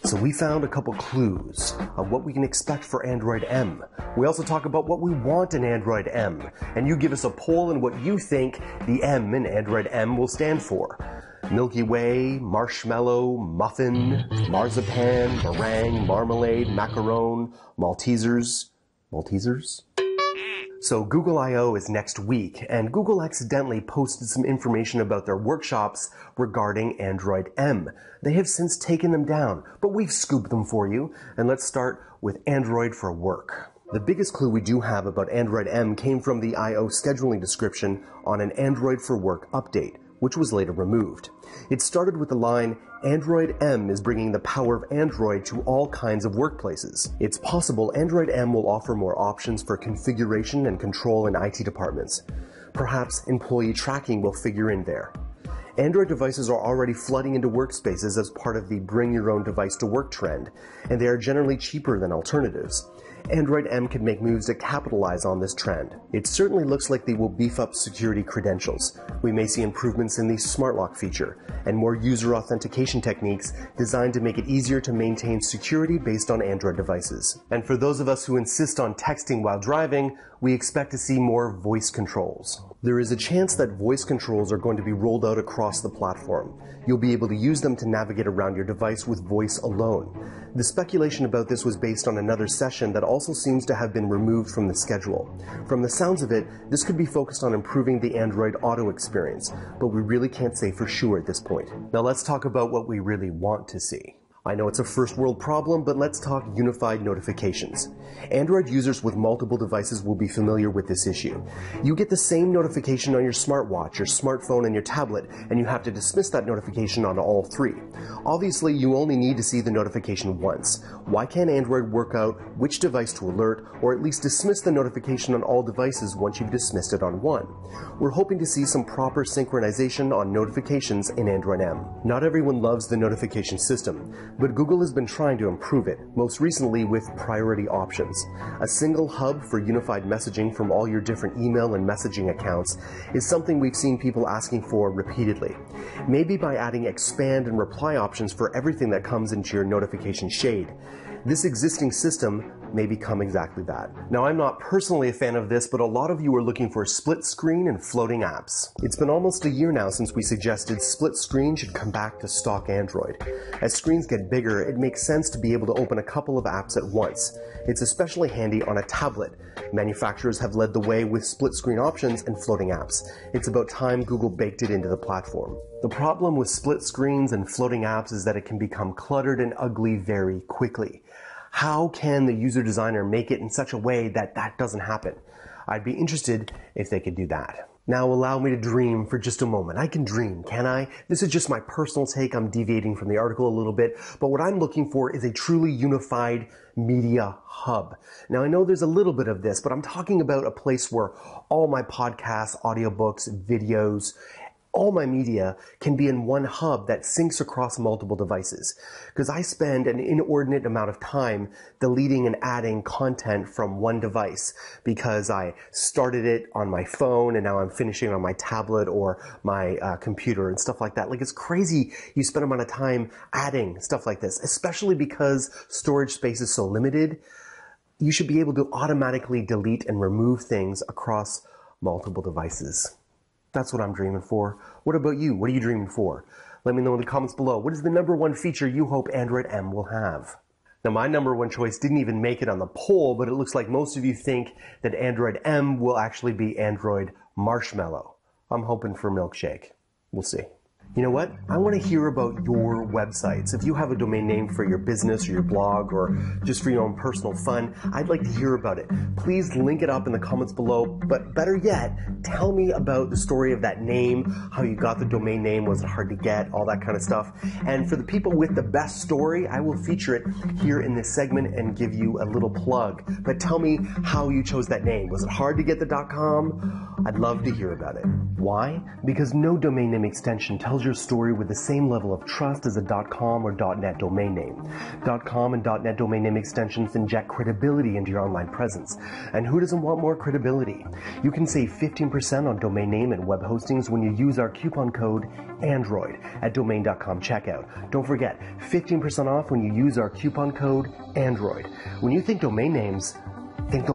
So we found a couple clues of what we can expect for Android M. We also talk about what we want in Android M, and you give us a poll on what you think the M in Android M will stand for. Milky Way, marshmallow, muffin, marzipan, meringue, marmalade, macaron, Maltesers. Maltesers? So Google I/O is next week, and Google accidentally posted some information about their workshops regarding Android M. They have since taken them down, but we've scooped them for you, and let's start with Android for Work. The biggest clue we do have about Android M came from the I/O scheduling description on an Android for Work update, which was later removed. It started with the line, Android M is bringing the power of Android to all kinds of workplaces. It's possible Android M will offer more options for configuration and control in IT departments. Perhaps employee tracking will figure in there. Android devices are already flooding into workspaces as part of the bring your own device to work trend, and they are generally cheaper than alternatives. Android M can make moves to capitalize on this trend. It certainly looks like they will beef up security credentials. We may see improvements in the smart lock feature and more user authentication techniques designed to make it easier to maintain security based on Android devices. And for those of us who insist on texting while driving, we expect to see more voice controls. There is a chance that voice controls are going to be rolled out across the platform. You'll be able to use them to navigate around your device with voice alone. The speculation about this was based on another session that also seems to have been removed from the schedule. From the sounds of it, this could be focused on improving the Android Auto experience, but we really can't say for sure at this point. Now let's talk about what we really want to see. I know it's a first world problem, but let's talk unified notifications. Android users with multiple devices will be familiar with this issue. You get the same notification on your smartwatch, your smartphone, and your tablet, and you have to dismiss that notification on all three. Obviously, you only need to see the notification once. Why can't Android work out which device to alert, or at least dismiss the notification on all devices once you've dismissed it on one? We're hoping to see some proper synchronization on notifications in Android M. Not everyone loves the notification system, but Google has been trying to improve it, most recently with priority options. A single hub for unified messaging from all your different email and messaging accounts is something we've seen people asking for repeatedly. Maybe by adding expand and reply options for everything that comes into your notification shade. This existing system may become exactly that. Now, I'm not personally a fan of this, but a lot of you are looking for split screen and floating apps. It's been almost a year now since we suggested split screen should come back to stock Android. As screens get bigger, it makes sense to be able to open a couple of apps at once. It's especially handy on a tablet. Manufacturers have led the way with split screen options and floating apps. It's about time Google baked it into the platform. The problem with split screens and floating apps is that it can become cluttered and ugly very quickly. How can the user designer make it in such a way that that doesn't happen? I'd be interested if they could do that. Now allow me to dream for just a moment. I can dream, can I? This is just my personal take. I'm deviating from the article a little bit, but what I'm looking for is a truly unified media hub. Now I know there's a little bit of this, but I'm talking about a place where all my podcasts, audiobooks, videos, all my media can be in one hub that syncs across multiple devices. Because I spend an inordinate amount of time deleting and adding content from one device because I started it on my phone and now I'm finishing on my tablet or my computer and stuff like that. Like, it's crazy you spend amount of time adding stuff like this, especially because storage space is so limited. You should be able to automatically delete and remove things across multiple devices. That's what I'm dreaming for. What about you? What are you dreaming for? Let me know in the comments below. What is the #1 feature you hope Android M will have? Now, my #1 choice didn't even make it on the poll, but it looks like most of you think that Android M will actually be Android Marshmallow. I'm hoping for Milkshake. We'll see. You know what? I want to hear about your websites. If you have a domain name for your business or your blog or just for your own personal fun, I'd like to hear about it. Please link it up in the comments below, but better yet, tell me about the story of that name, how you got the domain name, was it hard to get, all that kind of stuff. And for the people with the best story, I will feature it here in this segment and give you a little plug. But tell me how you chose that name. Was it hard to get the .com? I'd love to hear about it. Why? Because no domain name extension tells your your story with the same level of trust as a .com or .net domain name. .com and .net domain name extensions inject credibility into your online presence. And who doesn't want more credibility? You can save 15% on domain name and web hostings when you use our coupon code ANDROID at domain.com checkout. Don't forget, 15% off when you use our coupon code ANDROID. When you think domain names, think